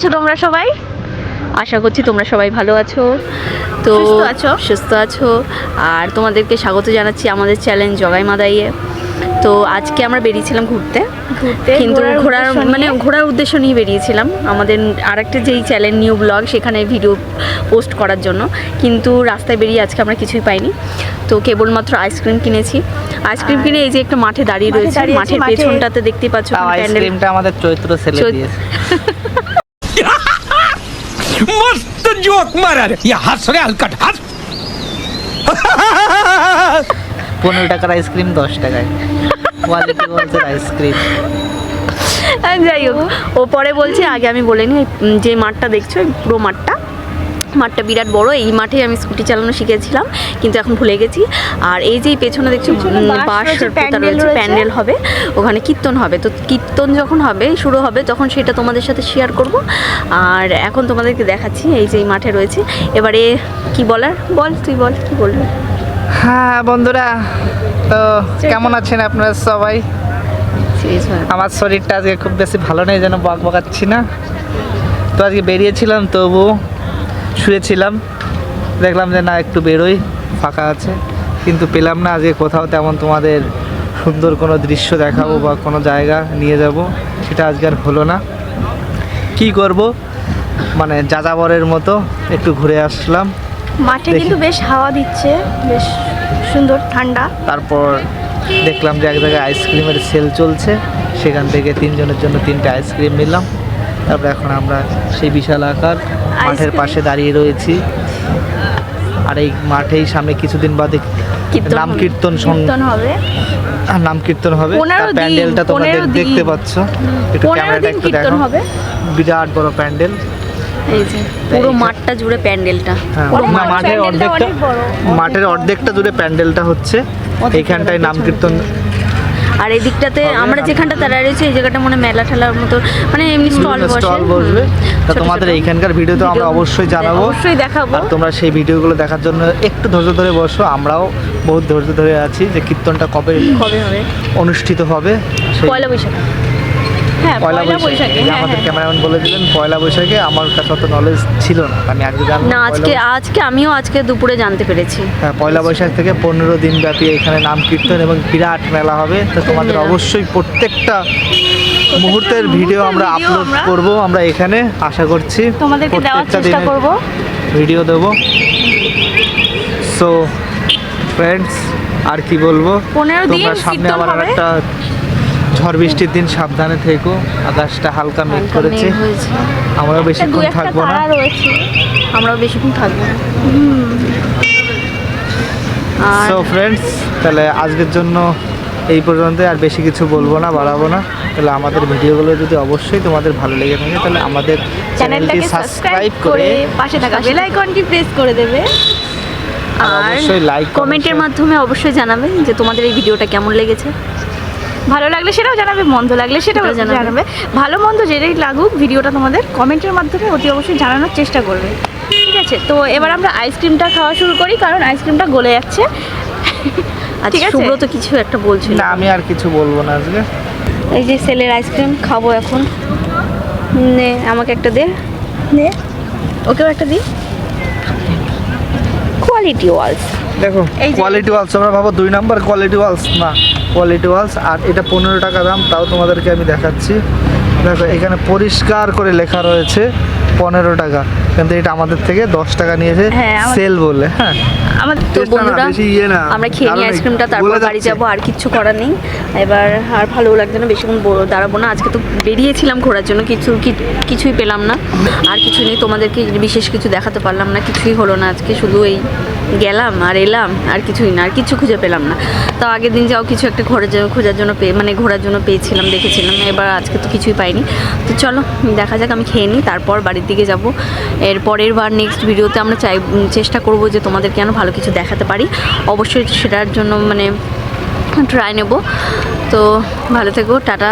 আছো তোমরা সবাই? আশা করছি তোমরা সবাই ভালো আছো, তো সুস্থ আছো। আর তোমাদেরকে স্বাগত জানাচ্ছি আমাদের চ্যালেঞ্জ জগাই মাদাইয়ে। তো আজকে আমরা বেরিয়েছিলাম ঘুরতে, কিন্তু ঘোরার উদ্দেশ্য নিয়ে বেরিয়েছিলাম আমাদের আরেকটা যেই চ্যানেল নিউ ব্লগ, সেখানে ভিডিও পোস্ট করার জন্য। কিন্তু রাস্তায় বেরিয়ে আজকে আমরা কিছুই পাইনি, তো কেবলমাত্র আইসক্রিম কিনেছি। আইসক্রিম কিনে এই যে একটা মাঠে দাঁড়িয়ে রয়েছে, মাঠের পেছনটাতে দেখতে পাচ্ছ আইসক্রিমটা আমাদের চৈত্র ছেলে দিয়েছে। मस्त जोक मारा रे, ये हंस रे हलकट हंस। 15 টাকার আইসক্রিম 10 টাকায়, কোয়ালিটি বলছে আইসক্রিম। যাই হোক, ও পরে বলছে, আগে আমি বলে নিই, যে মাঠটা দেখছো পুরো মাঠটা বিরাট বড়। এই মাঠে আমি স্কুটি চালানো শিখেছিলাম, কিন্তু এখন ভুলে গেছি। আর এই যে পেছনে দেখছো বাঁশ পোতা রয়েছে, প্যান্ডেল হবে, ওখানে কীর্তন হবে। তো কীর্তন যখন হবে শুরু হবে তখন সেটা তোমাদের সাথে শেয়ার করব। আর এখন তোমাদেরকে দেখাচ্ছি এই যে এই মাঠে রয়েছে। এবারে কি বলার বল, তুই বল কি বলবি। হ্যাঁ বন্ধুরা, তো কেমন আছেন আপনারা সবাই? আমার শরীরটা আজকে খুব বেশি ভালো নেই, যেন বকাচ্ছি না। তো আজকে বেরিয়েছিলাম, তবু শুয়েছিলাম, দেখলাম যে না একটু বেরোই, ফাঁকা আছে, কিন্তু পেলাম না আজকে কোথাও তেমন তোমাদের সুন্দর কোনো দৃশ্য দেখাবো বা কোনো জায়গা নিয়ে যাব, সেটা আজকে আর হলো না। কি করব, মানে যাযাবরের মতো একটু ঘুরে আসলাম। মাঠে কিন্তু বেশ হাওয়া দিচ্ছে, বেশ সুন্দর ঠান্ডা। তারপর দেখলাম যে এক জায়গায় আইসক্রিমের সেল চলছে, সেখান থেকে 3 জনের জন্য 3টে আইসক্রিম নিলাম। তারপরে এখন আমরা সেই বিশাল আকার মাঠের পাশে দাঁড়িয়ে রয়েছি। আর এই মাঠেই সামনে কিছুদিন বাদে নাম কীর্তন হবে। নাম কীর্তন হবে, তার প্যান্ডেলটা তোমরা দেখতে পাচ্ছ, একটু ক্যামেরাটা একটু দেখো, বিরাট বড় প্যান্ডেল। এই যে পুরো মাঠটা জুড়ে প্যান্ডেলটা, মাঠের অর্ধেকটা জুড়ে প্যান্ডেলটা হচ্ছে। এইখানটায় নাম কীর্তন। আর এই দিকটাতে আমরা যেখানটা দাঁড়িয়ে রয়েছে, এই জায়গাটা মনে মেলা ঠেলার মতো, মানে এমনি স্টল বসবে। তা তোমাদের এইখানকার ভিডিও তো আমরা অবশ্যই জানাবো, অবশ্যই দেখাবো। আর তোমরা সেই ভিডিওগুলো দেখার জন্য একটু ধৈর্য ধরে বসো। আমরাও বহুত ধৈর্য ধরে আছি যে কীর্তনটা কবে হবে, অনুষ্ঠিত হবে। পয়লা বৈশাখ। হ্যাঁ, পয়লা বৈশাখে। আমাদের ক্যামেরাম্যান বলে দিলেন পয়লা বৈশাখে। আমার কাছে অত নলেজ ছিল না, আমি আজকে জানলাম না। আমিও আজকে দুপুরে জানতে পেরেছি। হ্যাঁ, পয়লা বৈশাখ থেকে 15 দিন ব্যাপী এখানে নাম কীর্তন এবং বিরাট মেলা হবে। তো তোমাদের অবশ্যই প্রত্যেকটা মুহূর্তের ভিডিও আমরা আপলোড করব। আমরা এখানে আশা করছি তোমাদেরকে দেওয়ার চেষ্টা করব, ভিডিও দেবো। সো ফ্রেন্ডস, আর কি বলবো, 15 দিন তোমরা সামনে কীর্তন আবার হবে। একটা ঝড় বৃষ্টির দিন, সাবধানে থেকো। আকাশটা হালকা মেঘ করেছে, আমরাও বেশিক্ষণ থাকবো না। আমরাও বেশিক্ষণ থাকবো না। সো ফ্রেন্ডস, তাহলে আজকের জন্য এই পর্যন্ত, আর বেশি কিছু বলবো না, বাড়াবো না। তাহলে আমাদের ভিডিওগুলো যদি অবশ্যই তোমাদের ভালো লেগে থাকে, তাহলে আমাদের চ্যানেলটি সাবস্ক্রাইব করে পাশে থাকা বেল আইকনটি প্রেস করে দেবে। আর অবশ্যই লাইক কমেন্টের মাধ্যমে অবশ্যই জানাবে যে তোমাদের এই ভিডিওটা কেমন লেগেছে। ভালো লাগলে সেটাও জানাবে, মন্দ লাগলে সেটাও জানাবে। ভালো মন্দ যেটাই লাগুক, ভিডিওটা তোমাদের কমেন্টের মাধ্যমে অতি অবশ্যই জানানোর চেষ্টা করবে, ঠিক আছে? তো এবার আমরা আইসক্রিমটা খাওয়া শুরু করি, কারণ আইসক্রিমটা গলে যাচ্ছে। ঠিক আছে, শুভ্র তো কিছু একটা বলছিল। না, আমি আর কিছু বলবো না আজকে। এই যে সেলের আইসক্রিম খাবো এখন। নে, আমাকে একটা দে। নে, ওকেও একটা দিই। কোয়ালিটি ওয়ালস, দেখো কোয়ালিটি ওয়ালস, আমরা ভাবো 2 নাম্বার কোয়ালিটি ওয়ালস, না কোয়ালিটি ওয়ালস। আর এটা 15 টাকা দাম, তাও তোমাদেরকে আমি দেখাচ্ছি। দেখো এখানে পরিষ্কার করে লেখা রয়েছে 15 টাকা, কিন্তু এটা আমাদের থেকে 10 টাকা নিয়েছে সেল বলে। হ্যাঁ, আমাদের তো বন্ধুরা আমরা খেয়ে নিই আইসক্রিমটা, তারপর বাড়ি যাবো। আর কিচ্ছু করার নেই, এবার আর ভালো লাগছে না, বেশিক্ষণ দাঁড়াবো না। আজকে তো বেরিয়েছিলাম ঘোরার জন্য, কিছুই পেলাম না। আর কিছু নেই, তোমাদেরকে বিশেষ কিছু দেখাতে পারলাম না, কিছুই হলো না আজকে। শুধু এই গেলাম আর এলাম, আর কিছুই না, আর কিছু খুঁজে পেলাম না। তাও আগের দিন যাও কিছু একটা ঘোরার জন্য পেয়েছিলাম, দেখেছিলাম। এবার আজকে তো কিছুই পাইনি। তো চলো দেখা যাক, আমি খেয়ে নিই, তারপর বাড়ির দিকে যাব। এর পরের বার নেক্সট ভিডিওতে আমরা চেষ্টা করব যে তোমাদের কেন ভালো কিছু দেখাতে পারি, অবশ্যই সেটার জন্য মানে ট্রাই নেব। তো ভালো থেকো, টাটা।